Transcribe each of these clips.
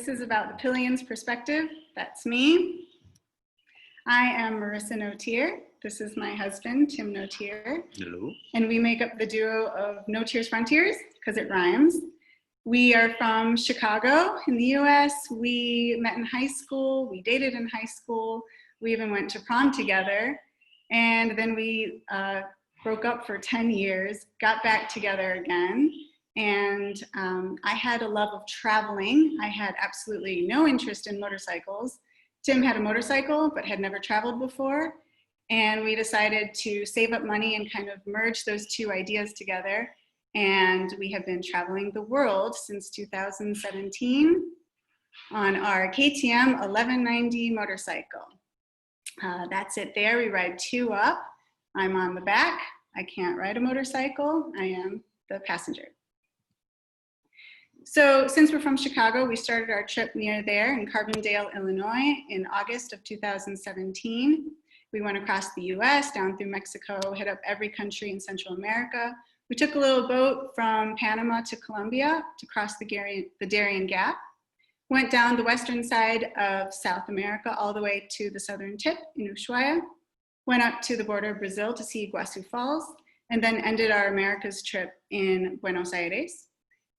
This is about the Pillion's perspective. That's me. I am Marissa Notier. This is my husband, Tim Notier. Hello. And we make up the duo of No Tears Frontiers, because it rhymes. We are from Chicago in the US. We met in high school. We dated in high school. We even went to prom together. And then we broke up for 10 years, got back together again. And I had a love of traveling. I had absolutely no interest in motorcycles. Tim had a motorcycle, but had never traveled before. And we decided to save up money and kind of merge those two ideas together. And we have been traveling the world since 2017 on our KTM 1190 motorcycle. That's it there. We ride two up. I'm on the back. I can't ride a motorcycle. I am the passenger. So since we're from Chicago, we started our trip near there in Carbondale, Illinois in August of 2017. We went across the US, down through Mexico, hit up every country in Central America. We took a little boat from Panama to Colombia to cross the Darien Gap. Went down the western side of South America all the way to the southern tip in Ushuaia. Went up to the border of Brazil to see Iguazu Falls, and then ended our Americas trip in Buenos Aires.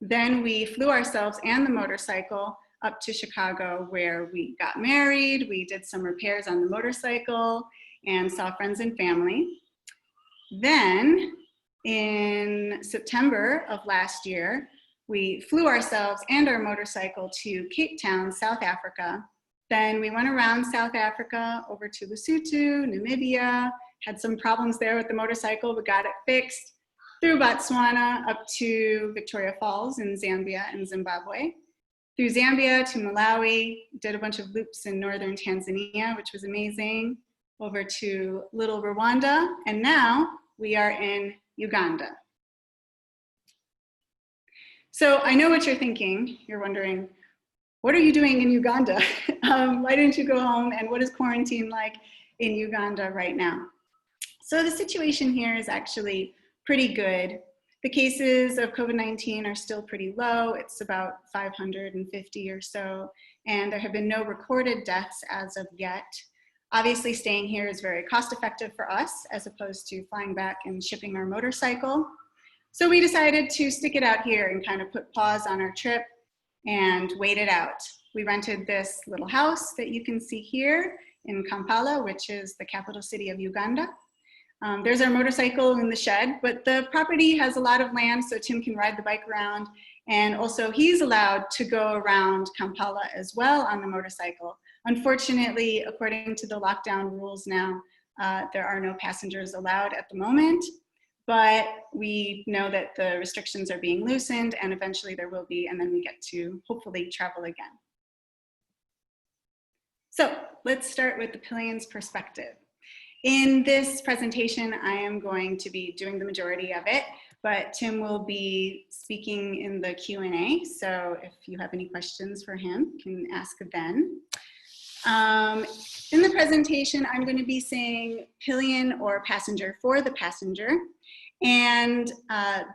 Then we flew ourselves and the motorcycle up to Chicago, where we got married, we did some repairs on the motorcycle, and saw friends and family. Then in September of last year, we flew ourselves and our motorcycle to Cape Town, South Africa. Then we went around South Africa over to Lesotho, Namibia, had some problems there with the motorcycle, but got it fixed. Through Botswana up to Victoria Falls in Zambia and Zimbabwe. Through Zambia to Malawi, did a bunch of loops in northern Tanzania, which was amazing. Over to Little Rwanda, and now we are in Uganda. So I know what you're thinking. You're wondering, what are you doing in Uganda? Why didn't you go home? And what is quarantine like in Uganda right now? So the situation here is actually pretty good. The cases of COVID-19 are still pretty low. It's about 550 or so, and there have been no recorded deaths as of yet. Obviously, staying here is very cost effective for us as opposed to flying back and shipping our motorcycle. So we decided to stick it out here and kind of put pause on our trip and wait it out. We rented this little house that you can see here in Kampala, which is the capital city of Uganda. There's our motorcycle in the shed, but the property has a lot of land, so Tim can ride the bike around. And also he's allowed to go around Kampala as well on the motorcycle. Unfortunately, according to the lockdown rules now, there are no passengers allowed at the moment, but we know that the restrictions are being loosened and eventually there will be, and then we get to hopefully travel again. So let's start with the Pillion's perspective. In this presentation, I am going to be doing the majority of it, but Tim will be speaking in the Q&A. So if you have any questions for him, you can ask then. In the presentation, I'm going to be saying pillion or passenger for the passenger. And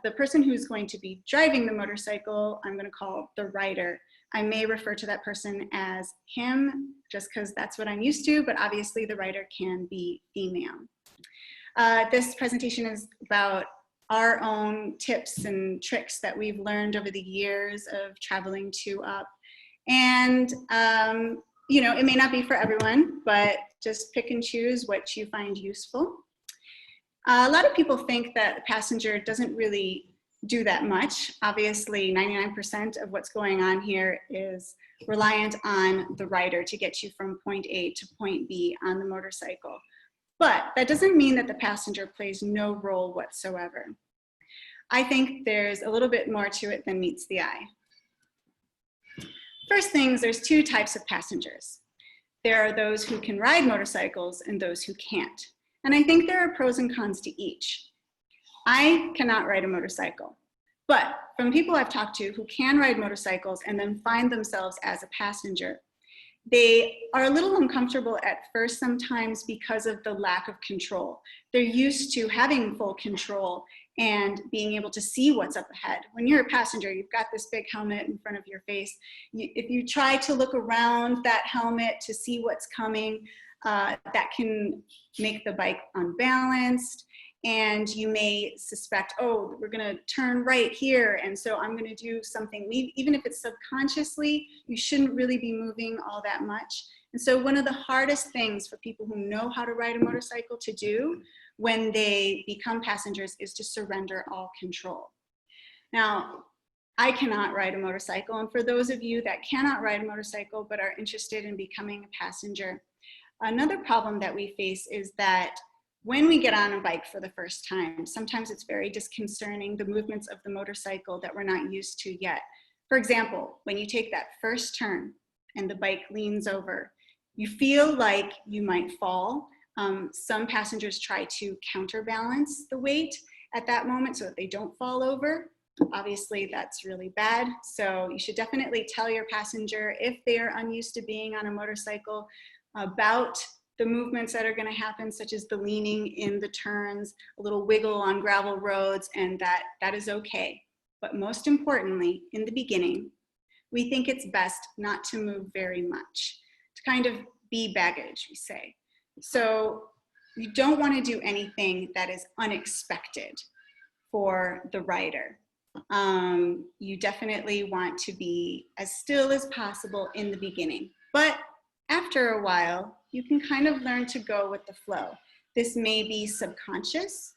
the person who's going to be driving the motorcycle, I'm going to call the rider. I may refer to that person as him, just because that's what I'm used to, but obviously the rider can be female. This presentation is about our own tips and tricks that we've learned over the years of traveling two up. And you know, it may not be for everyone, but just pick and choose what you find useful. A lot of people think that the passenger doesn't really do that much. Obviously, 99% of what's going on here is reliant on the rider to get you from point A to point B on the motorcycle. But that doesn't mean that the passenger plays no role whatsoever. I think there's a little bit more to it than meets the eye. First things, there's two types of passengers. There are those who can ride motorcycles and those who can't. And I think there are pros and cons to each. I cannot ride a motorcycle, but from people I've talked to who can ride motorcycles and then find themselves as a passenger, they are a little uncomfortable at first sometimes because of the lack of control. They're used to having full control and being able to see what's up ahead. When you're a passenger, you've got this big helmet in front of your face. If you try to look around that helmet to see what's coming, that can make the bike unbalanced, and you may suspect, oh, we're gonna turn right here, and so I'm gonna do something. Even if it's subconsciously, you shouldn't really be moving all that much. And so one of the hardest things for people who know how to ride a motorcycle to do when they become passengers is to surrender all control. Now, I cannot ride a motorcycle, and for those of you that cannot ride a motorcycle but are interested in becoming a passenger, another problem that we face is that when we get on a bike for the first time, sometimes it's very disconcerting, the movements of the motorcycle that we're not used to yet. For example, when you take that first turn and the bike leans over, you feel like you might fall. Some passengers try to counterbalance the weight at that moment so that they don't fall over. Obviously, that's really bad. So you should definitely tell your passenger if they are unused to being on a motorcycle about the movements that are going to happen, such as the leaning in the turns, a little wiggle on gravel roads, and that is okay. But most importantly, in the beginning, we think it's best not to move very much, to kind of be baggage, we say. So you don't want to do anything that is unexpected for the rider. You definitely want to be as still as possible in the beginning. But after a while, you can kind of learn to go with the flow. This may be subconscious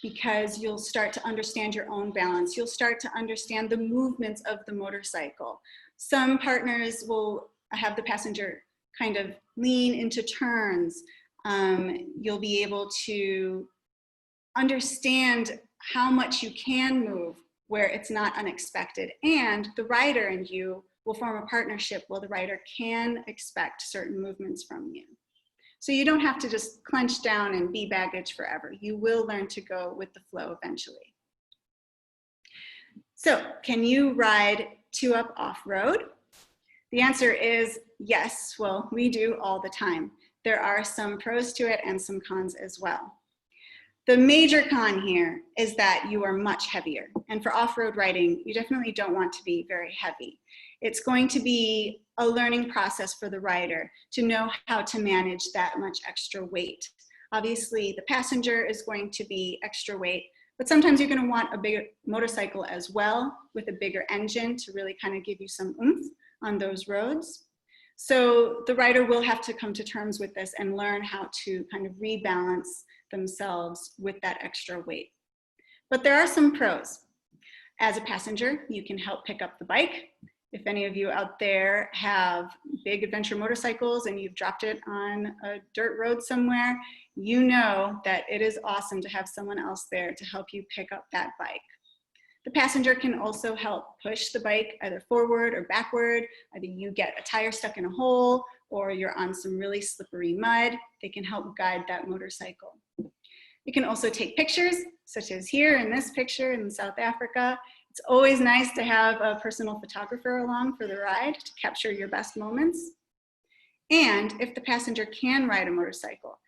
because you'll start to understand your own balance. You'll start to understand the movements of the motorcycle. Some partners will have the passenger kind of lean into turns. You'll be able to understand how much you can move where it's not unexpected, and the rider and you will form a partnership where the rider can expect certain movements from you. So you don't have to just clench down and be baggage forever. You will learn to go with the flow eventually. So can you ride 2-up off-road? The answer is yes. Well, we do all the time. There are some pros to it and some cons as well. The major con here is that you are much heavier. And for off-road riding, you definitely don't want to be very heavy. It's going to be a learning process for the rider to know how to manage that much extra weight. Obviously, the passenger is going to be extra weight, but sometimes you're going to want a bigger motorcycle as well with a bigger engine to really kind of give you some oomph on those roads. So the rider will have to come to terms with this and learn how to kind of rebalance themselves with that extra weight. But there are some pros. As a passenger, you can help pick up the bike. If any of you out there have big adventure motorcycles and you've dropped it on a dirt road somewhere, you know that it is awesome to have someone else there to help you pick up that bike. The passenger can also help push the bike either forward or backward. Either you get a tire stuck in a hole or you're on some really slippery mud. They can help guide that motorcycle. You can also take pictures, such as here in this picture in South Africa. It's always nice to have a personal photographer along for the ride to capture your best moments. And if the passenger can ride a motorcycle,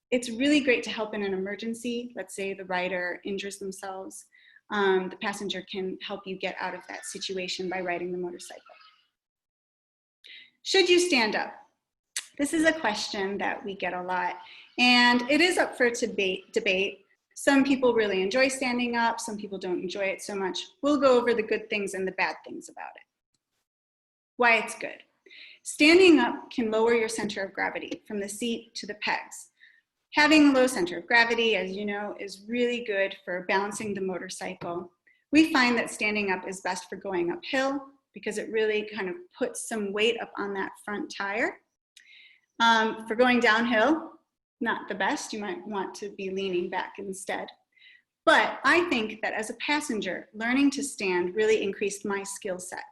it's really great to help in an emergency. Let's say the rider injures themselves. The passenger can help you get out of that situation by riding the motorcycle. Should you stand up? This is a question that we get a lot, and it is up for debate. Some people really enjoy standing up, some people don't enjoy it so much. We'll go over the good things and the bad things about it. Why it's good. Standing up can lower your center of gravity from the seat to the pegs. Having a low center of gravity, as you know, is really good for balancing the motorcycle. We find that standing up is best for going uphill because it really kind of puts some weight up on that front tire. For going downhill, not the best. You might want to be leaning back instead. But I think that as a passenger, learning to stand really increased my skill set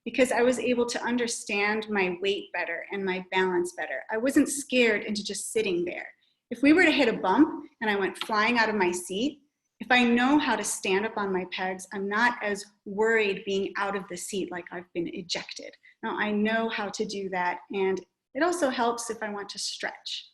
because I was able to understand my weight better and my balance better. I wasn't scared into just sitting there. If we were to hit a bump and I went flying out of my seat, if I know how to stand up on my pegs, I'm not as worried being out of the seat like I've been ejected. Now I know how to do that, and it also helps if I want to stretch.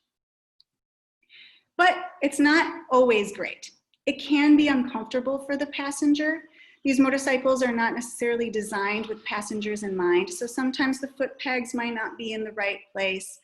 But it's not always great. It can be uncomfortable for the passenger. These motorcycles are not necessarily designed with passengers in mind, so sometimes the foot pegs might not be in the right place.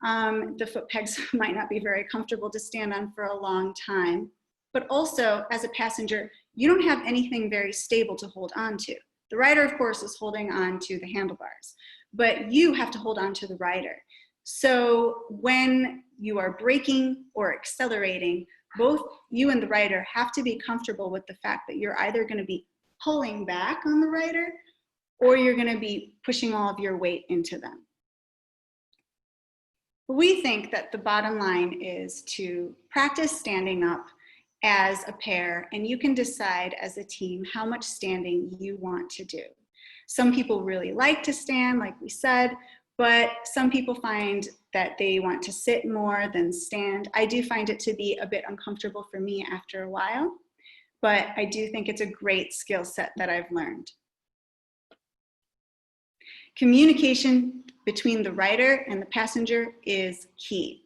The foot pegs might not be very comfortable to stand on for a long time. But also, as a passenger, you don't have anything very stable to hold on to. The rider, of course, is holding on to the handlebars, but you have to hold on to the rider. So when you are braking or accelerating, both you and the rider have to be comfortable with the fact that you're either going to be pulling back on the rider or you're going to be pushing all of your weight into them. We think that the bottom line is to practice standing up as a pair, and you can decide as a team how much standing you want to do. Some people really like to stand, like we said, but some people find that they want to sit more than stand. I do find it to be a bit uncomfortable for me after a while, but I do think it's a great skill set that I've learned. Communication between the rider and the passenger is key.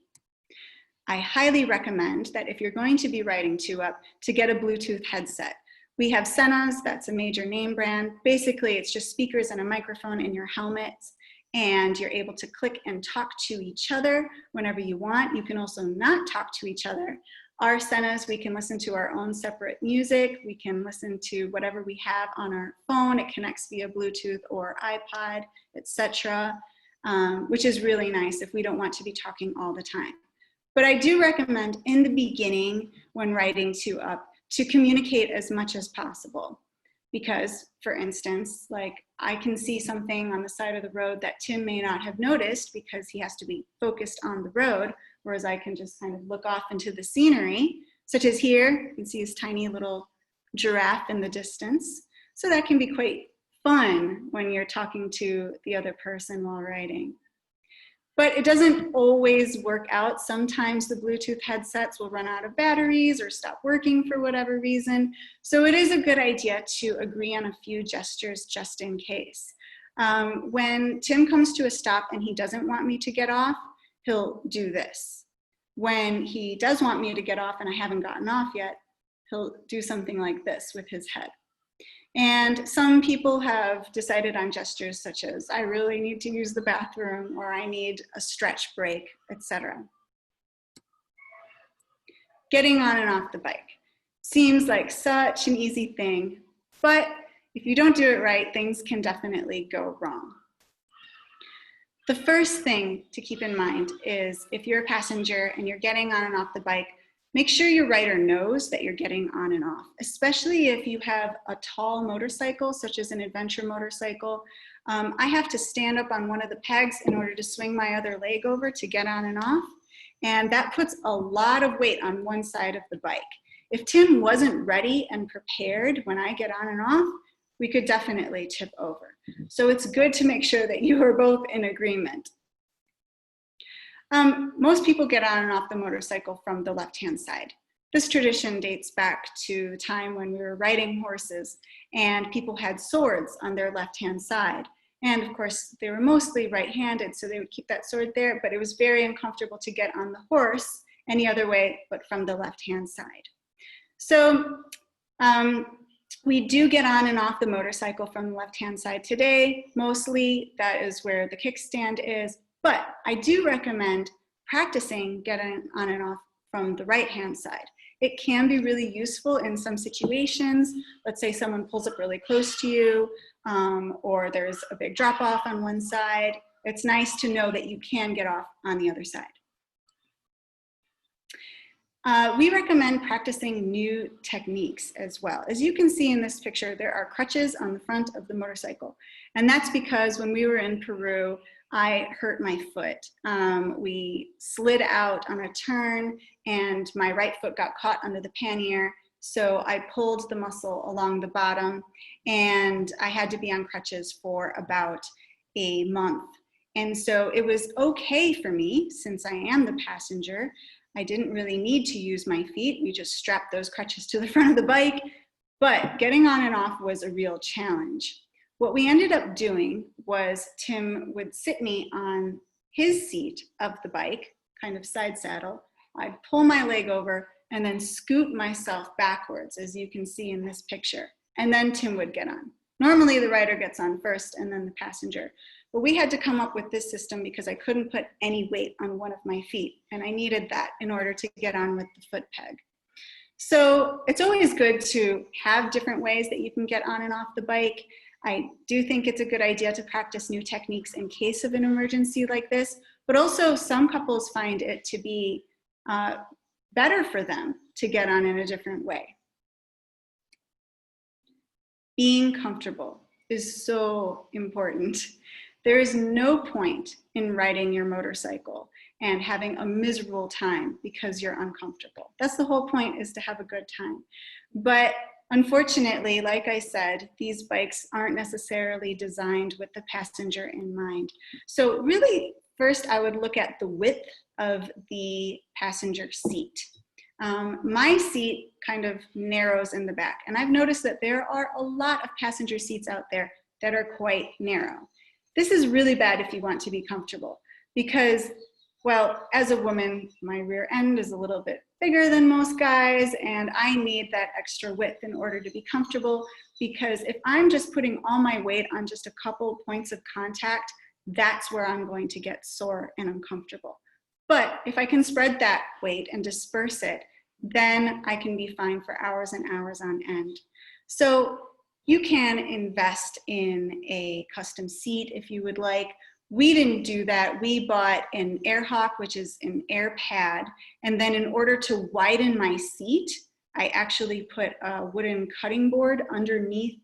I highly recommend that if you're going to be riding 2-Up, to get a Bluetooth headset. We have Sena's, that's a major name brand. Basically, it's just speakers and a microphone in your helmets, and you're able to click and talk to each other whenever you want. You can also not talk to each other. Our Sena's, we can listen to our own separate music. We can listen to whatever we have on our phone. It connects via Bluetooth or iPod, etc., which is really nice if we don't want to be talking all the time. But I do recommend in the beginning, when riding 2-Up, to communicate as much as possible. Because, for instance, like I can see something on the side of the road that Tim may not have noticed because he has to be focused on the road, whereas I can just kind of look off into the scenery, such as here, you can see his tiny little giraffe in the distance. So that can be quite fun when you're talking to the other person while riding. But it doesn't always work out. Sometimes the Bluetooth headsets will run out of batteries or stop working for whatever reason. So it is a good idea to agree on a few gestures just in case. When Tim comes to a stop and he doesn't want me to get off, he'll do this. When he does want me to get off and I haven't gotten off yet, he'll do something like this with his head. And some people have decided on gestures such as, I really need to use the bathroom, or I need a stretch break, etc. Getting on and off the bike seems like such an easy thing, but if you don't do it right, things can definitely go wrong. The first thing to keep in mind is if you're a passenger and you're getting on and off the bike, make sure your rider knows that you're getting on and off, especially if you have a tall motorcycle, such as an adventure motorcycle. I have to stand up on one of the pegs in order to swing my other leg over to get on and off, and that puts a lot of weight on one side of the bike. If Tim wasn't ready and prepared when I get on and off, we could definitely tip over. So it's good to make sure that you are both in agreement. Most people get on and off the motorcycle from the left-hand side. This tradition dates back to the time when we were riding horses and people had swords on their left-hand side. And of course, they were mostly right-handed, so they would keep that sword there, but it was very uncomfortable to get on the horse any other way but from the left-hand side. So we do get on and off the motorcycle from the left-hand side today. Mostly that is where the kickstand is. But I do recommend practicing getting on and off from the right-hand side. It can be really useful in some situations. Let's say someone pulls up really close to you, or there's a big drop-off on one side. It's nice to know that you can get off on the other side. We recommend practicing new techniques as well. As you can see in this picture, there are crutches on the front of the motorcycle. And that's because when we were in Peru, I hurt my foot. We slid out on a turn and my right foot got caught under the pannier. So I pulled the muscle along the bottom and I had to be on crutches for about a month. And so it was okay for me, since I am the passenger. I didn't really need to use my feet. We just strapped those crutches to the front of the bike, but getting on and off was a real challenge. What we ended up doing was Tim would sit me on his seat of the bike, kind of side saddle. I'd pull my leg over, and then scoot myself backwards, as you can see in this picture. And then Tim would get on. Normally the rider gets on first and then the passenger. But we had to come up with this system because I couldn't put any weight on one of my feet, and I needed that in order to get on with the foot peg. So it's always good to have different ways that you can get on and off the bike. I do think it's a good idea to practice new techniques in case of an emergency like this, but also some couples find it to be better for them to get on in a different way. Being comfortable is so important. There is no point in riding your motorcycle and having a miserable time because you're uncomfortable. That's the whole point, is to have a good time. But unfortunately, like I said, these bikes aren't necessarily designed with the passenger in mind. So really, first I would look at the width of the passenger seat. My seat kind of narrows in the back, and I've noticed that there are a lot of passenger seats out there that are quite narrow. This is really bad if you want to be comfortable because, well, as a woman, my rear end is a little bit bigger than most guys, and I need that extra width in order to be comfortable, because if I'm just putting all my weight on just a couple points of contact, that's where I'm going to get sore and uncomfortable. But if I can spread that weight and disperse it, then I can be fine for hours and hours on end. So you can invest in a custom seat if you would like. We didn't do that. We bought an AirHawk, which is an air pad. And then in order to widen my seat, I actually put a wooden cutting board underneath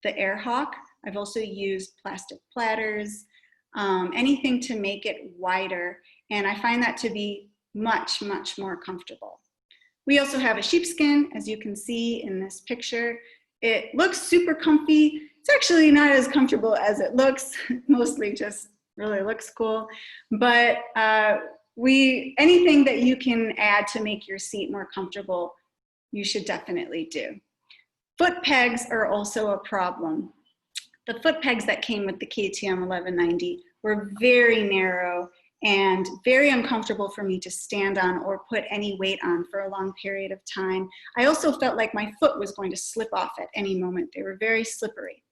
the AirHawk. I've also used plastic platters, anything to make it wider. And I find that to be much, much more comfortable. We also have a sheepskin, as you can see in this picture. It looks super comfy. It's actually not as comfortable as it looks, mostly just really looks cool. But anything that you can add to make your seat more comfortable, you should definitely do. Foot pegs are also a problem. The foot pegs that came with the KTM 1190 were very narrow and very uncomfortable for me to stand on or put any weight on for a long period of time. I also felt like my foot was going to slip off at any moment. They were very slippery.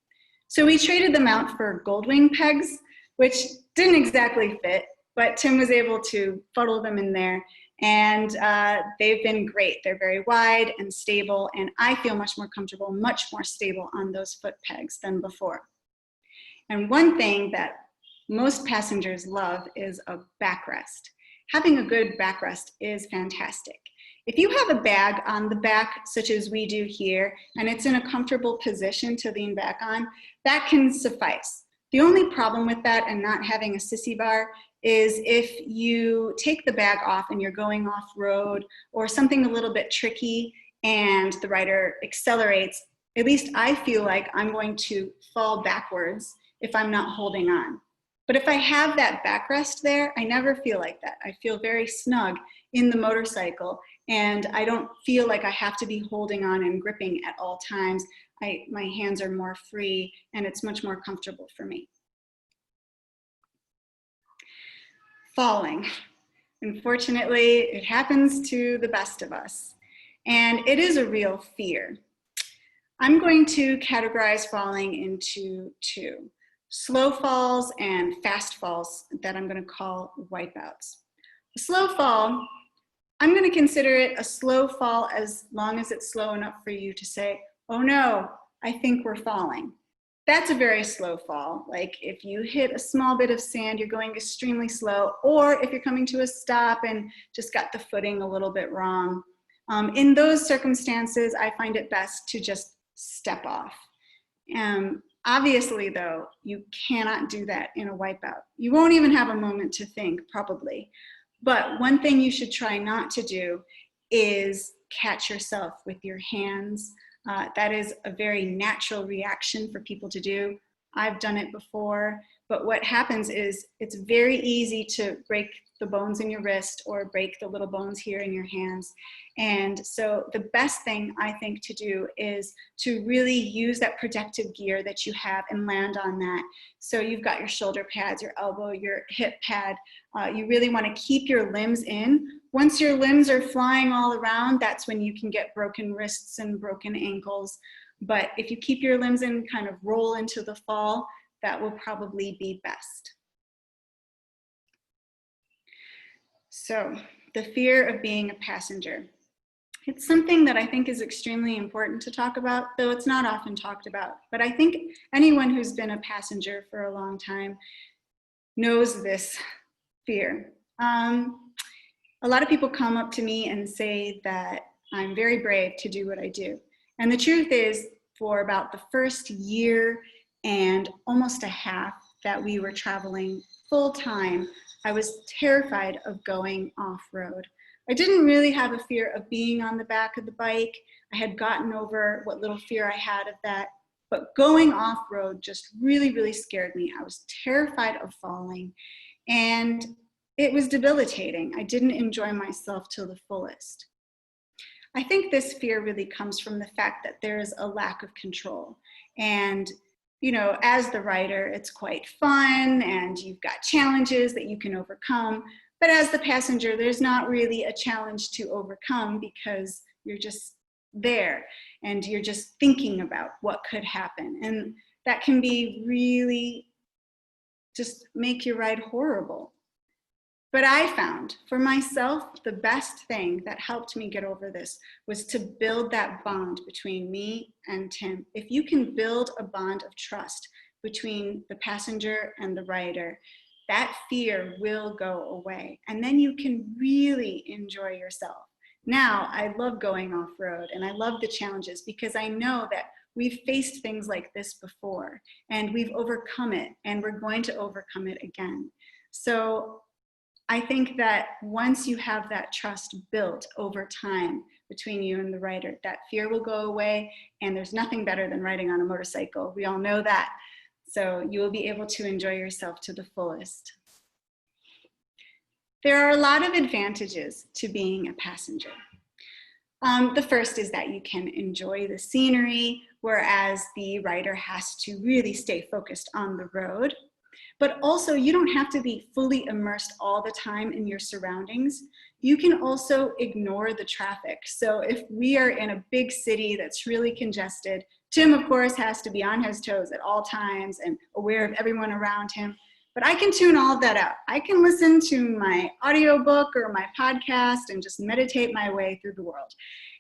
So we traded them out for Goldwing pegs, which didn't exactly fit, but Tim was able to fuddle them in there, and they've been great. They're very wide and stable, and I feel much more comfortable, much more stable on those foot pegs than before. And one thing that most passengers love is a backrest. Having a good backrest is fantastic. If you have a bag on the back, such as we do here, and it's in a comfortable position to lean back on, that can suffice. The only problem with that and not having a sissy bar is if you take the bag off and you're going off-road or something a little bit tricky and the rider accelerates, at least I feel like I'm going to fall backwards if I'm not holding on. But if I have that backrest there, I never feel like that. I feel very snug in the motorcycle, and I don't feel like I have to be holding on and gripping at all times. My hands are more free, and it's much more comfortable for me. Falling. Unfortunately, it happens to the best of us, and it is a real fear. I'm going to categorize falling into two: slow falls and fast falls that I'm going to call wipeouts. A slow fall, I'm going to consider it a slow fall as long as it's slow enough for you to say, oh no, I think we're falling. That's a very slow fall. Like if you hit a small bit of sand, you're going extremely slow, or if you're coming to a stop and just got the footing a little bit wrong. In those circumstances, I find it best to just step off. Obviously though, you cannot do that in a wipeout. You won't even have a moment to think, probably. But one thing you should try not to do is catch yourself with your hands. That is a very natural reaction for people to do. I've done it before, But what happens is it's very easy to break the bones in your wrist or break the little bones here in your hands. And so the best thing I think to do is to really use that protective gear that you have and land on that. So you've got your shoulder pads, your elbow, your hip pad. You really want to keep your limbs in. Once your limbs are flying all around, that's when you can get broken wrists and broken ankles. But if you keep your limbs in, kind of roll into the fall, that will probably be best. So the fear of being a passenger. It's something that I think is extremely important to talk about, though it's not often talked about. But I think anyone who's been a passenger for a long time knows this fear. A lot of people come up to me and say that I'm very brave to do what I do. And the truth is, for about the first year and almost a half that we were traveling full time, I was terrified of going off-road. I didn't really have a fear of being on the back of the bike. I had gotten over what little fear I had of that, but going off-road just really, really scared me. I was terrified of falling, and it was debilitating. I didn't enjoy myself to the fullest. I think this fear really comes from the fact that there is a lack of control. And you know, as the rider, it's quite fun and you've got challenges that you can overcome. But as the passenger, there's not really a challenge to overcome because you're just there and you're just thinking about what could happen. And that can be really just make your ride horrible. But I found for myself, the best thing that helped me get over this was to build that bond between me and Tim. If you can build a bond of trust between the passenger and the rider, that fear will go away. And then you can really enjoy yourself. Now, I love going off-road and I love the challenges because I know that we've faced things like this before and we've overcome it and we're going to overcome it again. So I think that once you have that trust built over time between you and the rider, that fear will go away, and there's nothing better than riding on a motorcycle. We all know that. So you will be able to enjoy yourself to the fullest. There are a lot of advantages to being a passenger. The first is that you can enjoy the scenery, whereas the rider has to really stay focused on the road. But also, you don't have to be fully immersed all the time in your surroundings. You can also ignore the traffic. So if we are in a big city that's really congested, Tim, of course, has to be on his toes at all times and aware of everyone around him. But I can tune all of that out. I can listen to my audiobook or my podcast and just meditate my way through the world.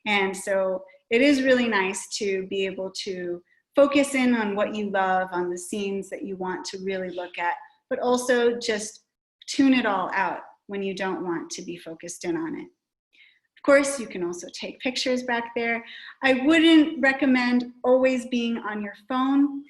And so it is really nice to be able to focus in on what you love, on the scenes that you want to really look at, but also just tune it all out when you don't want to be focused in on it. Of course, you can also take pictures back there. I wouldn't recommend always being on your phone,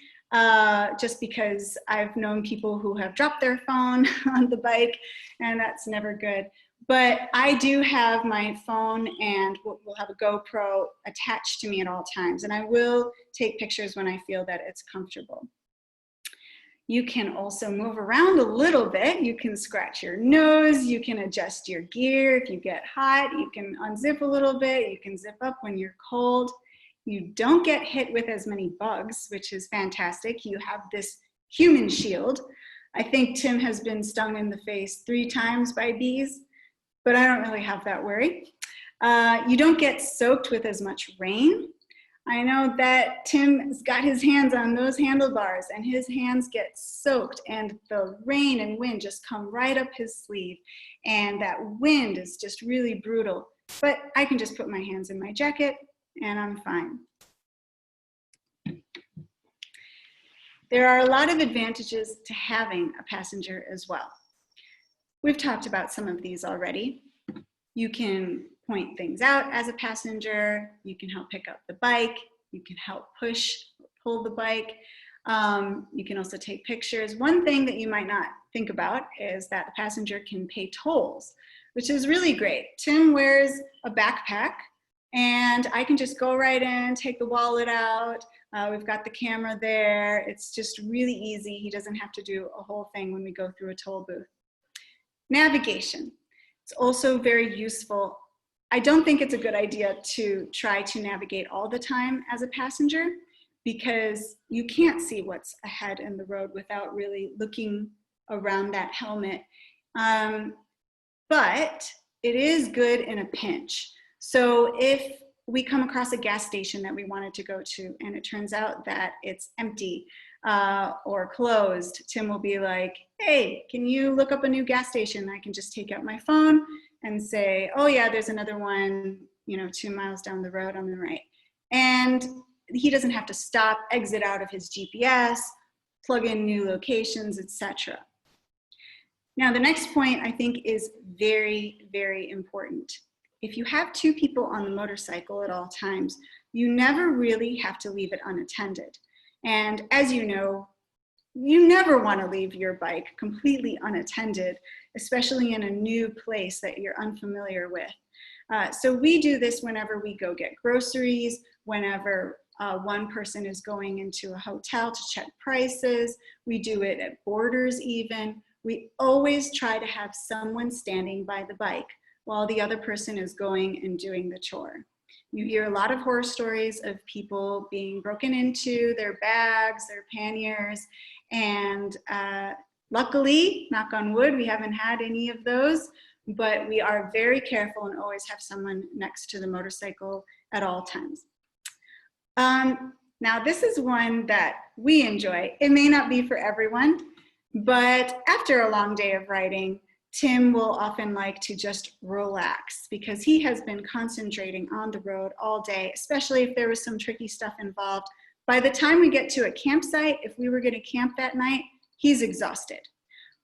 just because I've known people who have dropped their phone on the bike, and that's never good. But I do have my phone and we'll have a GoPro attached to me at all times, and I will take pictures when I feel that it's comfortable. You can also move around a little bit. You can scratch your nose, you can adjust your gear. If you get hot, you can unzip a little bit, you can zip up when you're cold. You don't get hit with as many bugs, which is fantastic. You have this human shield. I think Tim has been stung in the face 3 times by bees, but I don't really have that worry. You don't get soaked with as much rain. I know that Tim's got his hands on those handlebars and his hands get soaked and the rain and wind just come right up his sleeve. And that wind is just really brutal. But I can just put my hands in my jacket and I'm fine. There are a lot of advantages to having a passenger as well. We've talked about some of these already. You can point things out as a passenger. You can help pick up the bike. You can help push or pull the bike. You can also take pictures. One thing that you might not think about is that the passenger can pay tolls, which is really great. Tim wears a backpack And I can just go right in, take the wallet out. We've got the camera there. It's just really easy. He doesn't have to do a whole thing when we go through a toll booth. Navigation. It's also very useful. I don't think it's a good idea to try to navigate all the time as a passenger, because you can't see what's ahead in the road without really looking around that helmet. But it is good in a pinch. So if we come across a gas station that we wanted to go to and it turns out that it's empty or closed, Tim will be like, hey, can you look up a new gas station? I can just take out my phone and say, oh yeah, there's another one, 2 miles down the road on the right. And he doesn't have to stop, exit out of his GPS, plug in new locations, etc. Now, the next point I think is very, very important. If you have 2 people on the motorcycle at all times, you never really have to leave it unattended. And as you know, you never want to leave your bike completely unattended, especially in a new place that you're unfamiliar with. So we do this whenever we go get groceries, whenever one person is going into a hotel to check prices. We do it at borders even. We always try to have someone standing by the bike while the other person is going and doing the chore. You hear a lot of horror stories of people being broken into, their bags, their panniers, and luckily, knock on wood, we haven't had any of those, but we are very careful and always have someone next to the motorcycle at all times. Now, this is one that we enjoy. It may not be for everyone, but after a long day of riding, Tim will often like to just relax because he has been concentrating on the road all day, especially if there was some tricky stuff involved. By the time we get to a campsite, if we were going to camp that night, he's exhausted.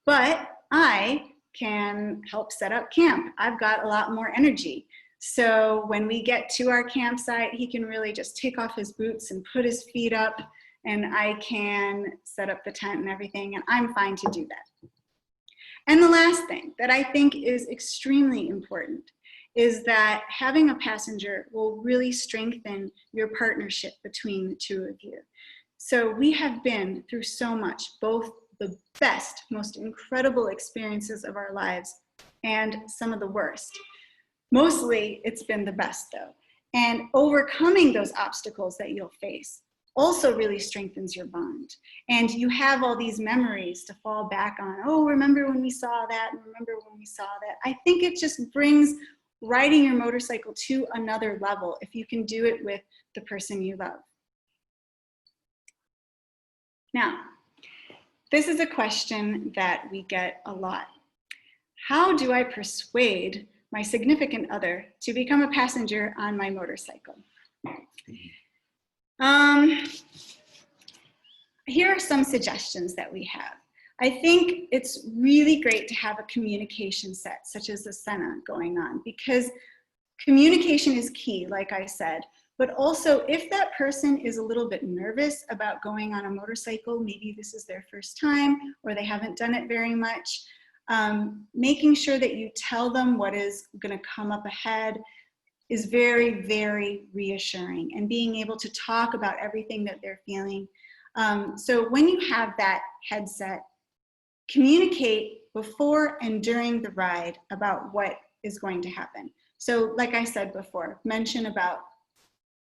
But I can help set up camp. I've got a lot more energy. So when we get to our campsite, he can really just take off his boots and put his feet up, and I can set up the tent and everything, and I'm fine to do that. And the last thing that I think is extremely important is that having a passenger will really strengthen your partnership between the 2 of you. So we have been through so much, both the best, most incredible experiences of our lives and some of the worst. Mostly it's been the best though. And overcoming those obstacles that you'll face also really strengthens your bond. And you have all these memories to fall back on. Oh, remember when we saw that? Remember when we saw that? I think it just brings riding your motorcycle to another level if you can do it with the person you love. Now, this is a question that we get a lot. How do I persuade my significant other to become a passenger on my motorcycle? Here are some suggestions that we have. I think it's really great to have a communication set, such as the Senna going on, because communication is key, like I said. But also, if that person is a little bit nervous about going on a motorcycle, maybe this is their first time or they haven't done it very much, making sure that you tell them what is going to come up ahead is very, very reassuring, and being able to talk about everything that they're feeling. So when you have that headset, communicate before and during the ride about what is going to happen. So like I said before, mention about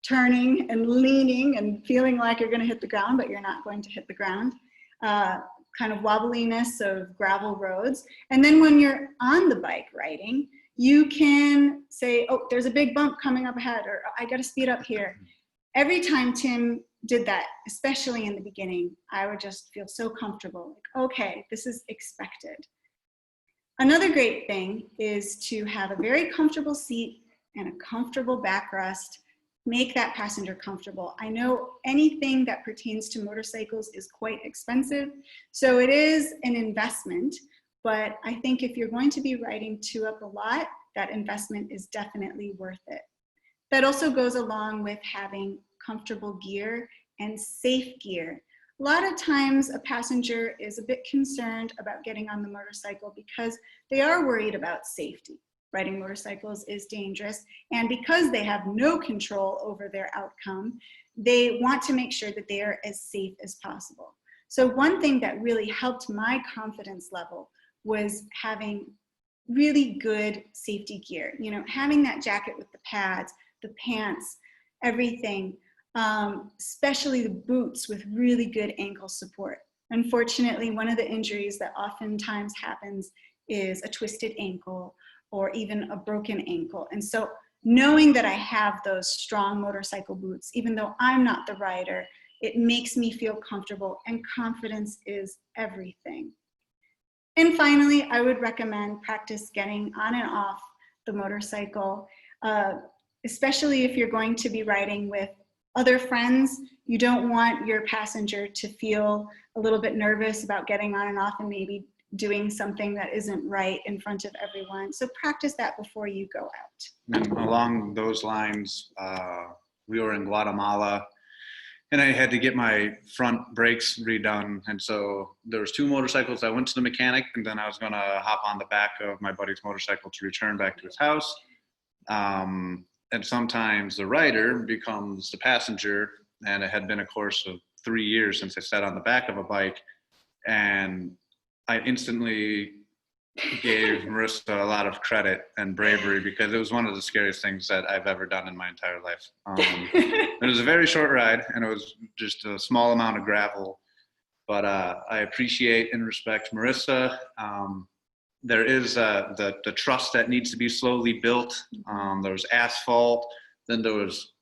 turning and leaning and feeling like you're going to hit the ground, but you're not going to hit the ground. Kind of wobbliness of gravel roads. And then when you're on the bike riding, you can say, oh, there's a big bump coming up ahead, or I got to speed up here. Every time Tim did that, especially in the beginning, I would just feel so comfortable. Like, okay, this is expected. Another great thing is to have a very comfortable seat and a comfortable backrest. Make that passenger comfortable. I know anything that pertains to motorcycles is quite expensive, so it is an investment, but I think if you're going to be riding 2 up a lot, that investment is definitely worth it. That also goes along with having comfortable gear and safe gear. A lot of times a passenger is a bit concerned about getting on the motorcycle because they are worried about safety. riding motorcycles is dangerous. And because they have no control over their outcome, they want to make sure that they are as safe as possible. So one thing that really helped my confidence level was having really good safety gear. You know, having that jacket with the pads, the pants, everything, especially the boots with really good ankle support. Unfortunately, one of the injuries that oftentimes happens is a twisted ankle or even a broken ankle. And so knowing that I have those strong motorcycle boots, even though I'm not the rider, it makes me feel comfortable, and confidence is everything. And finally, I would recommend practice getting on and off the motorcycle, especially if you're going to be riding with other friends. You don't want your passenger to feel a little bit nervous about getting on and off and maybe doing something that isn't right in front of everyone. So practice that before you go out. And along those lines, we were in Guatemala, and I had to get my front brakes redone. And so there was 2 motorcycles. I went to the mechanic, and then I was going to hop on the back of my buddy's motorcycle to return back to his house. And sometimes the rider becomes the passenger, and it had been a course of 3 years since I sat on the back of a bike, and I instantly gave Marissa a lot of credit and bravery, because it was one of the scariest things that I've ever done in my entire life. It was a very short ride, and it was just a small amount of gravel, but I appreciate and respect Marissa. There is the trust that needs to be slowly built. There was asphalt, then there was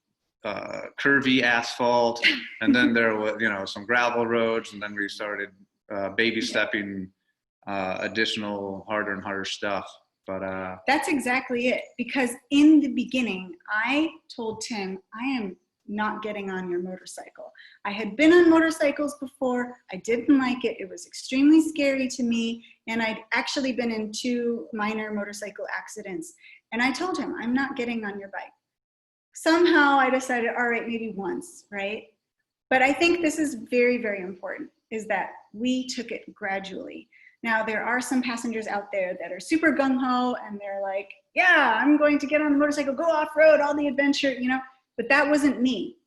curvy asphalt, and then there was, you know, some gravel roads, and then we started baby stepping additional harder and harder stuff. But that's exactly it. Because in the beginning, I told Tim, I am not getting on your motorcycle. I had been on motorcycles before. I didn't like it. It was extremely scary to me. And I'd actually been in 2 minor motorcycle accidents. And I told him, I'm not getting on your bike. Somehow I decided, all right, maybe once, right? But I think this is very, very important, is that we took it gradually. Now, there are some passengers out there that are super gung-ho, and they're like, yeah, I'm going to get on the motorcycle, go off-road, all the adventure, you know, but that wasn't me.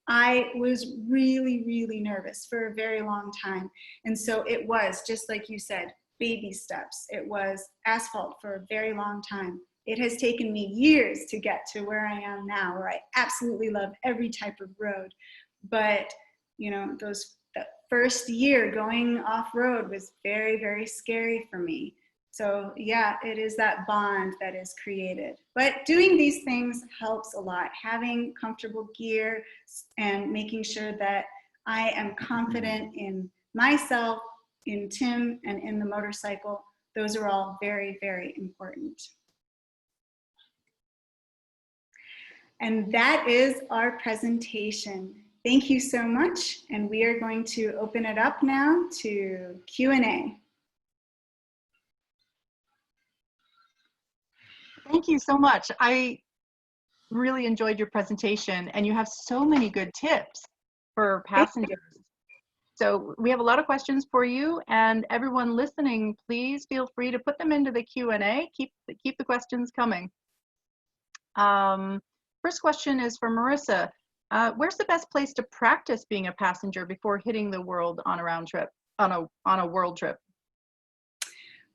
I was really, really nervous for a very long time. And so it was, just like you said, baby steps. It was asphalt for a very long time. It has taken me years to get to where I am now, where I absolutely love every type of road. But, you know, that first year going off-road was very, very scary for me. So yeah, it is that bond that is created. But doing these things helps a lot. Having comfortable gear and making sure that I am confident in myself, in Tim, and in the motorcycle, those are all very, very important. And that is our presentation. Thank you so much. And we are going to open it up now to Q&A. Thank you so much. I really enjoyed your presentation, and you have so many good tips for passengers. So we have a lot of questions for you, and everyone listening, please feel free to put them into the Q&A. Keep the questions coming. First question is for Marissa. Where's the best place to practice being a passenger before hitting the world on a round trip, on a world trip?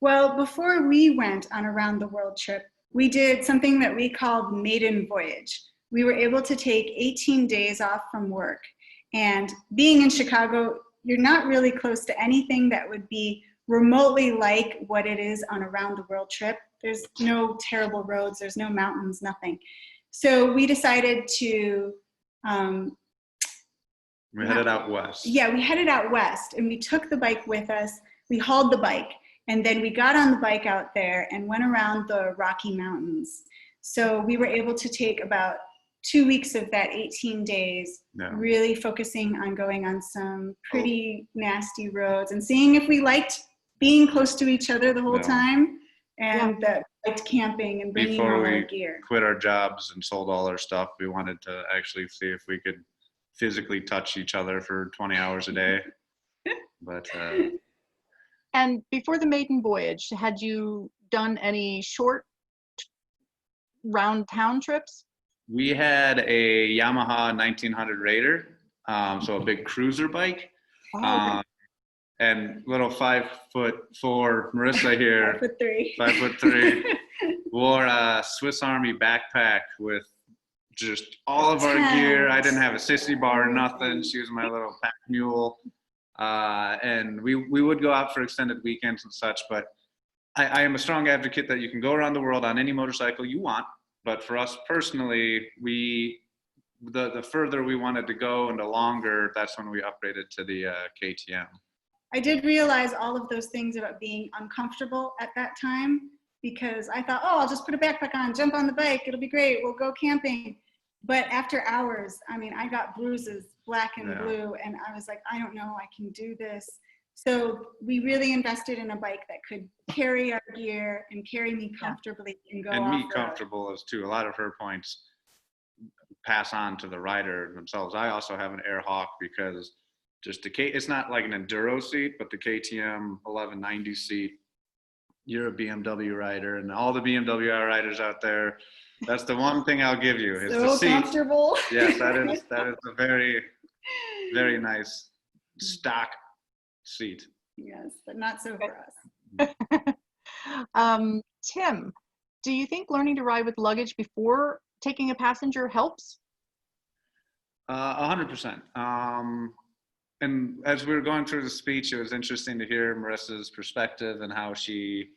Well, before we went on a round the world trip, we did something that we called maiden voyage. We were able to take 18 days off from work. And being in Chicago, you're not really close to anything that would be remotely like what it is on a round the world trip. There's no terrible roads, there's no mountains, nothing. So we decided to we headed out west. Yeah, we headed out west, and we took the bike with us. We hauled the bike, and then we got on the bike out there and went around the Rocky Mountains. So we were able to take about 2 weeks of that 18 days, really focusing on going on some pretty nasty roads and seeing if we liked being close to each other the whole time, and that liked camping and bringing all our gear. Before we quit our jobs and sold all our stuff, we wanted to actually see if we could physically touch each other for 20 hours a day. But and before the maiden voyage, had you done any short round town trips? We had a Yamaha 1900 Raider, so a big cruiser bike. Oh, okay. And little 5'4" Marissa here, 5'3". 5'3", wore a Swiss Army backpack with just all of our gear. I didn't have a sissy bar or nothing. She was my little pack mule. And we would go out for extended weekends and such, but I am a strong advocate that you can go around the world on any motorcycle you want. But for us personally, the further we wanted to go and the longer, that's when we upgraded to the KTM. I did realize all of those things about being uncomfortable at that time, because I thought, oh, I'll just put a backpack on, jump on the bike, it'll be great, we'll go camping. But after hours, I mean, I got bruises, black and blue, and I was like, I don't know, I can do this. So we really invested in a bike that could carry our gear and carry me comfortably and go off-road. And me comfortable is too. A lot of her points pass on to the rider themselves. I also have an Air Hawk because just it's not like an enduro seat, but the KTM 1190 seat. You're a BMW rider, and all the BMW riders out there, that's the one thing I'll give you is the seat. So comfortable. Yes, that is a very, very nice stock seat. Yes, but not so for us. Tim, do you think learning to ride with luggage before taking a passenger helps? 100%. And as we were going through the speech, it was interesting to hear Marissa's perspective and how she,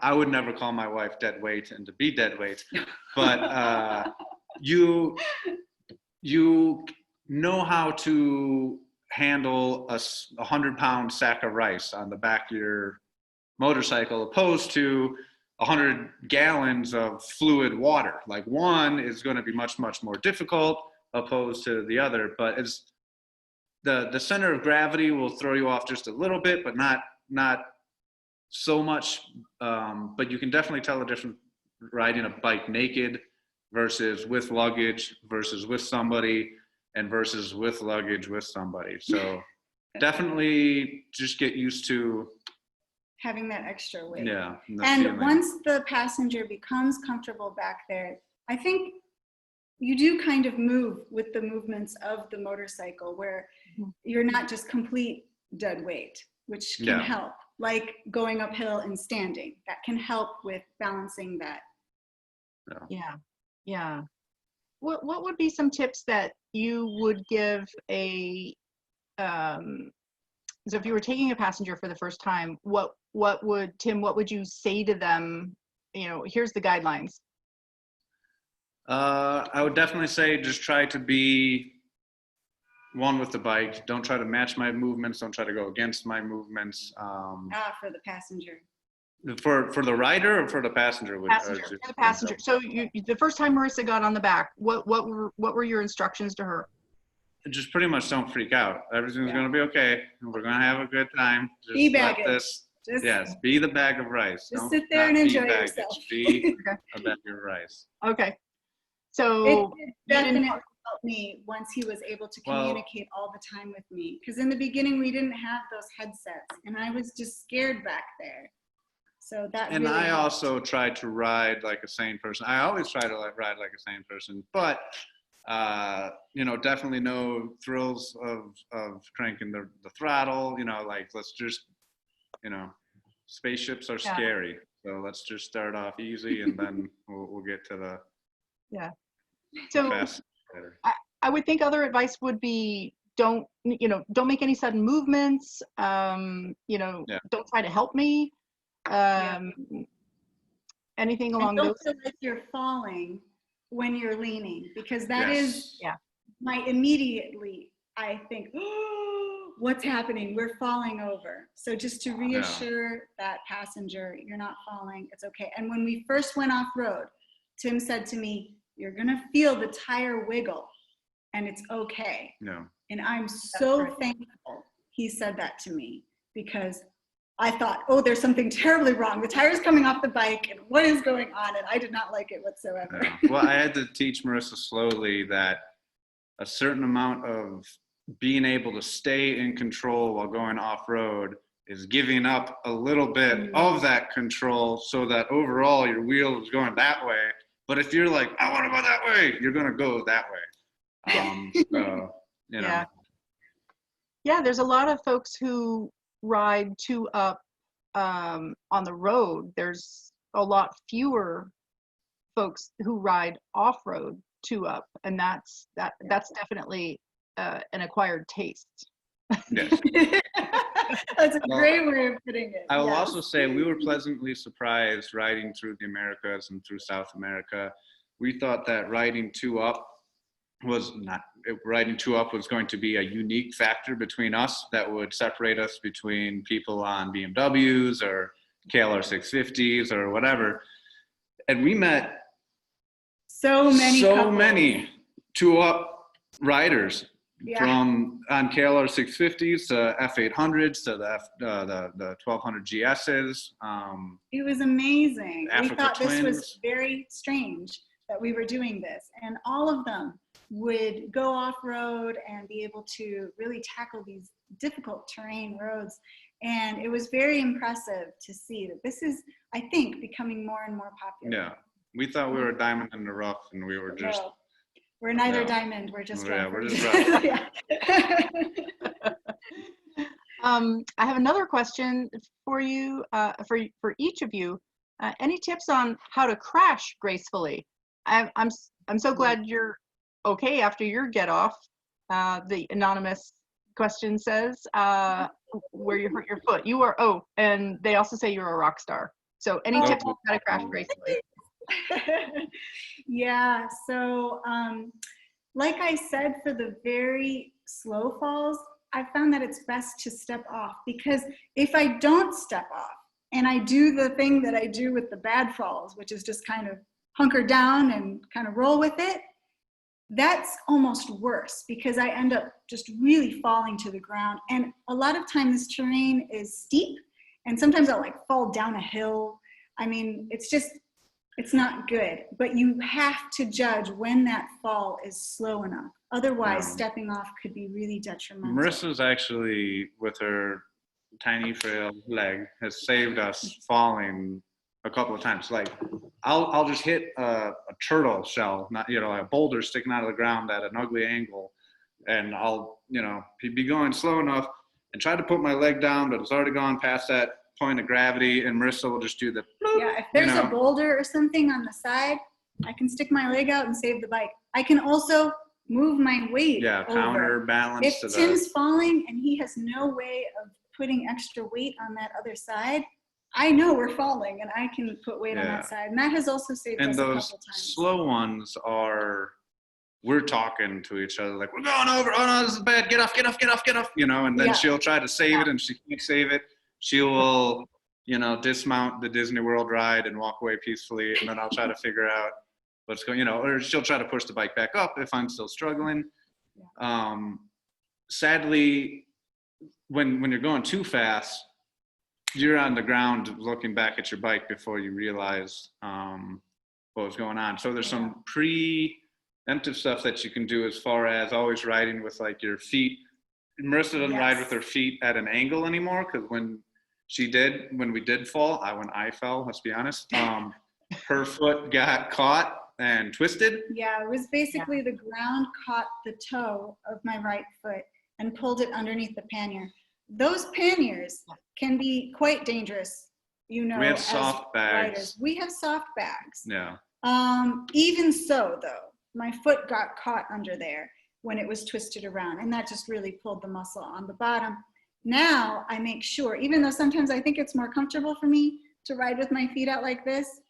I would never call my wife dead weight and to be dead weight, but you know how to handle a 100-pound sack of rice on the back of your motorcycle opposed to 100 gallons of fluid water. Like one is going to be much, much more difficult opposed to the other, but it's the center of gravity will throw you off just a little bit, but not so much. But you can definitely tell the difference riding a bike naked versus with luggage versus with somebody and versus with luggage with somebody. So definitely just get used to having that extra weight. Yeah. And once the passenger becomes comfortable back there, I think you do kind of move with the movements of the motorcycle where you're not just complete dead weight, which can help, like going uphill and standing. That can help with balancing that. Yeah. What would be some tips that you would give so if you were taking a passenger for the first time, what would you say to them? Here's the guidelines. I would definitely say just try to be one with the bike. Don't try to match my movements. Don't try to go against my movements. For the passenger. For the rider or for the passenger? For the passenger. So the first time Marissa got on the back, what were your instructions to her? Just pretty much don't freak out. Everything's going to be okay. We're going to have a good time. Just be baggage. Yes, be the bag of rice. Just sit there and enjoy yourself. Be a bag of rice. Okay. So it definitely helped me once he was able to communicate all the time with me. Because in the beginning, we didn't have those headsets, and I was just scared back there. So that. And really I helped. also try to ride like a sane person. I always try to ride like a sane person, but definitely no thrills of cranking the throttle. Let's just, spaceships are scary. So let's just start off easy, and then we'll get to the. Yeah. So I would think other advice would be don't make any sudden movements. Don't try to help me. Anything along those. Don't feel like you're falling when you're leaning, because that is immediately I think, oh, what's happening? We're falling over. So just to reassure that passenger, you're not falling. It's okay. And when we first went off road, Tim said to me, you're going to feel the tire wiggle and it's okay. No. And I'm so thankful he said that to me, because I thought, oh, there's something terribly wrong. The tire's coming off the bike and what is going on? And I did not like it whatsoever. No. Well, I had to teach Marissa slowly that a certain amount of being able to stay in control while going off-road is giving up a little bit of that control so that overall your wheel is going that way But if you're like, I want to go that way, you're going to go that way. So, you know. Yeah. Yeah, there's a lot of folks who ride two up on the road. There's a lot fewer folks who ride off-road two up, and that's definitely an acquired taste. Yes. That's a great way of putting it. I will Yes. also say we were pleasantly surprised riding through the Americas and through South America. We thought that riding two up was going to be a unique factor between us that would separate us between people on BMWs or KLR 650s or whatever. And we met so many two up riders. Yeah. From on KLR 650s to F800s to the 1200 GSs. It was amazing. Africa We thought this Twins. was very strange that we were doing this, and all of them would go off-road and be able to really tackle these difficult terrain roads. And it was very impressive to see that this is, I think, becoming more and more popular. Yeah, we thought we were a diamond in the rough, and we were just. No, we're neither No. diamond. We're just rough. Yeah, we're just rough. Yeah. I have another question for you, for each of you. Any tips on how to crash gracefully? I'm so glad you're okay after your get off. The anonymous question says, where you hurt your foot. You are, and they also say you're a rock star. So any tips on how to crash gracefully? Yeah, so like I said, for the very slow falls, I found that it's best to step off, because if I don't step off and I do the thing that I do with the bad falls, which is just kind of hunker down and kind of roll with it, that's almost worse, because I end up just really falling to the ground. And a lot of times this terrain is steep, and sometimes I'll like fall down a hill. I mean, it's not good, but you have to judge when that fall is slow enough. Otherwise, stepping off could be really detrimental. Marissa's actually, with her tiny frail leg, has saved us falling a couple of times. Like, I'll just hit a turtle shell, not, a boulder sticking out of the ground at an ugly angle, and I'll, be going slow enough and try to put my leg down, but it's already gone past that point of gravity, and Marissa will just do the bloop, yeah, if there's a boulder or something on the side, I can stick my leg out and save the bike. I can also move my weight over. Counterbalance. If Tim's falling and he has no way of putting extra weight on that other side, I know we're falling and I can put weight on that side. And that has also saved us a couple times. And those slow ones are, we're talking to each other like, we're going over, oh no, this is bad, get off, and then she'll try to save it and she can't save it. She will, dismount the Disney World ride and walk away peacefully, and then I'll try to figure out what's going, or she'll try to push the bike back up if I'm still struggling. Sadly, when you're going too fast, you're on the ground looking back at your bike before you realize what was going on. So there's some preemptive stuff that you can do, as far as always riding with like your feet. Marissa doesn't ride with her feet at an angle anymore, because when we did fall, when I fell, let's be honest, her foot got caught and twisted. Yeah, it was basically the ground caught the toe of my right foot and pulled it underneath the pannier. Those panniers can be quite dangerous, we have soft bags. Riders. We have soft bags. Yeah. Even so, though, my foot got caught under there when it was twisted around, and that just really pulled the muscle on the bottom. Now I make sure, even though sometimes I think it's more comfortable for me to ride with my feet out like this,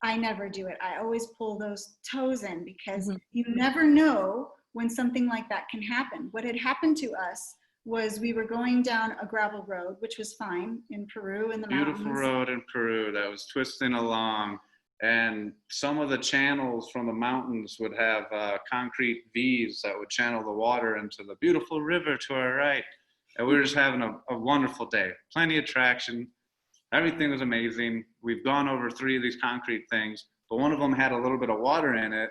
I never do it. I always pull those toes in, because you never know when something like that can happen. What had happened to us was we were going down a gravel road, which was fine in Peru in the mountains. Beautiful road in Peru that was twisting along, and some of the channels from the mountains would have concrete V's that would channel the water into the beautiful river to our right. And we were just having a wonderful day. Plenty of traction. Everything was amazing. We've gone over 3 of these concrete things, but one of them had a little bit of water in it,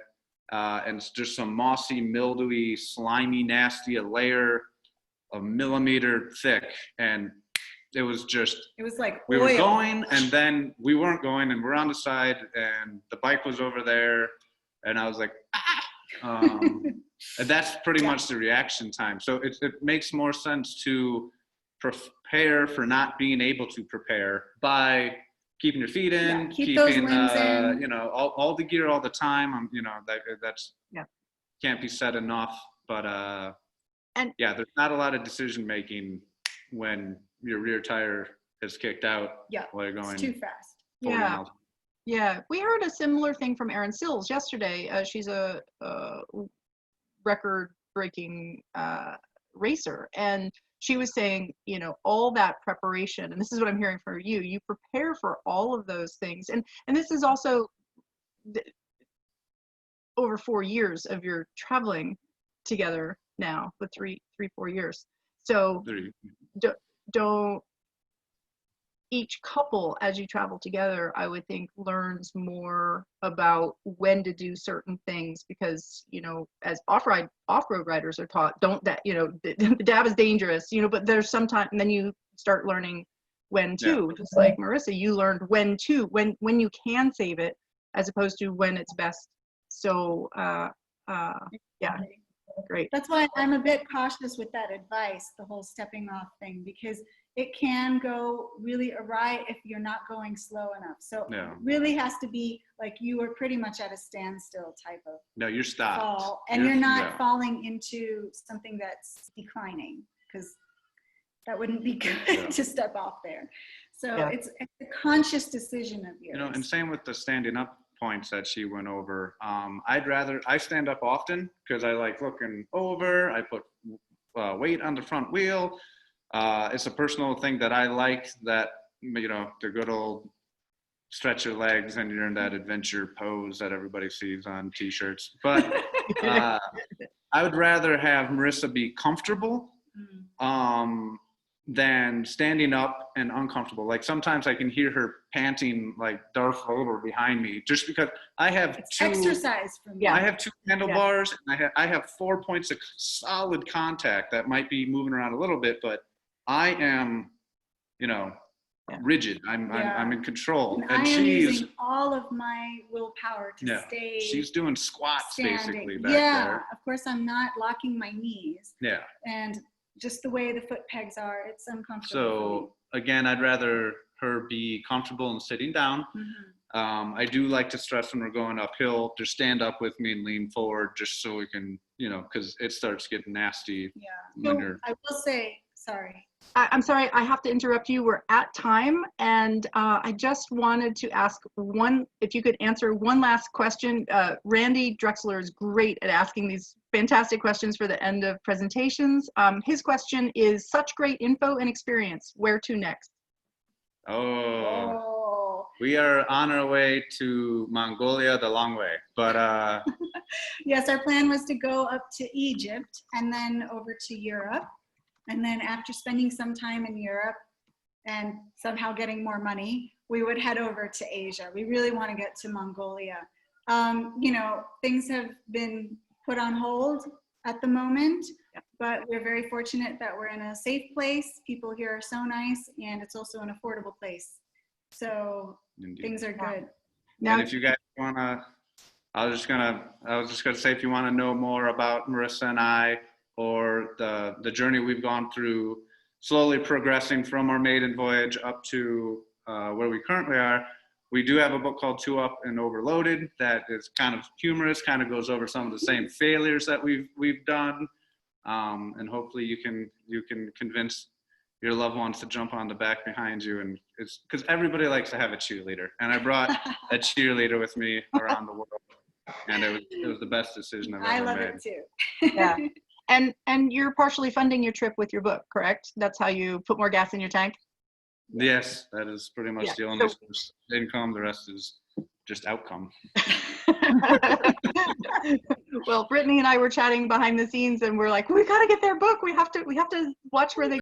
and it's just some mossy, mildewy, slimy, nasty, a layer a millimeter thick, and it was just, It was like we were oil. going and then we weren't going and we're on the side and the bike was over there and I was like, and that's pretty much the reaction time. So it makes more sense to prepare for not being able to prepare by keeping your feet in, keep those keeping, limbs in. you know, all the gear all the time. You know, that's can't be said enough, but and yeah, there's not a lot of decision making when your rear tire is kicked out while you're going it's too fast. 40 miles. Yeah, we heard a similar thing from Erin Sills yesterday. She's a record-breaking racer, and she was saying, you know, all that preparation, and this is what I'm hearing from you. You prepare for all of those things, and this is also over 4 years of your traveling together now, with 4 years. So don't each couple, as you travel together, I would think learns more about when to do certain things, because, you know, as off-road riders are taught, don't that, you know, the dab is dangerous, you know, but there's sometimes, and then you start learning when to, just like Marissa, you learned when to, when you can save it, as opposed to when it's best. So, yeah, great. That's why I'm a bit cautious with that advice, the whole stepping off thing, because it can go really awry if you're not going slow enough. So it really has to be like you are pretty much at a standstill type of you're stopped. fall, and you're not falling into something that's declining, because that wouldn't be good to step off there. So it's a conscious decision of yours. You know, and same with the standing up points that she went over. I stand up often because I like looking over. I put weight on the front wheel. It's a personal thing that I like, that, you know, the good old stretch your legs and you're in that adventure pose that everybody sees on t-shirts. But I would rather have Marissa be comfortable than standing up and uncomfortable. Like sometimes I can hear her panting like Darth Vader behind me, just because I have exercise for me. I have 2 handlebars and I have 4 points of solid contact that might be moving around a little bit, but I am, you know, rigid. I'm in control. And I am using all of my willpower to stay. She's doing squats basically back there. Of course, I'm not locking my knees. Yeah. And just the way the foot pegs are, it's uncomfortable. So again, I'd rather her be comfortable and sitting down. I do like to stress when we're going uphill, just stand up with me and lean forward, just so we can, you know, because it starts getting nasty. Yeah. So I will say, sorry. I'm sorry, I have to interrupt you. We're at time, and I just wanted to ask if you could answer one last question. Randy Drexler is great at asking these fantastic questions for the end of presentations. His question is, such great info and experience, where to next? We are on our way to Mongolia the long way, but yes, our plan was to go up to Egypt and then over to Europe. And then after spending some time in Europe and somehow getting more money, we would head over to Asia. We really want to get to Mongolia. You know, things have been put on hold at the moment, but we're very fortunate that we're in a safe place. People here are so nice, and it's also an affordable place. So things are good. Now, and if you guys want to, I was just gonna say, if you want to know more about Marissa and I, or the journey we've gone through, slowly progressing from our maiden voyage up to where we currently are, we do have a book called Two Up and Overloaded that is kind of humorous, kind of goes over some of the same failures that we've done, and hopefully you can convince your loved ones to jump on the back behind you. And it's because everybody likes to have a cheerleader, and I brought a cheerleader with me around the world, and it was the best decision I've ever made. I love it too. Yeah. And you're partially funding your trip with your book, correct? That's how you put more gas in your tank? Yes, that is pretty much the only source of income. The rest is just outcome. Well, Brittany and I were chatting behind the scenes, and we're like, we got to get their book. We have to watch where they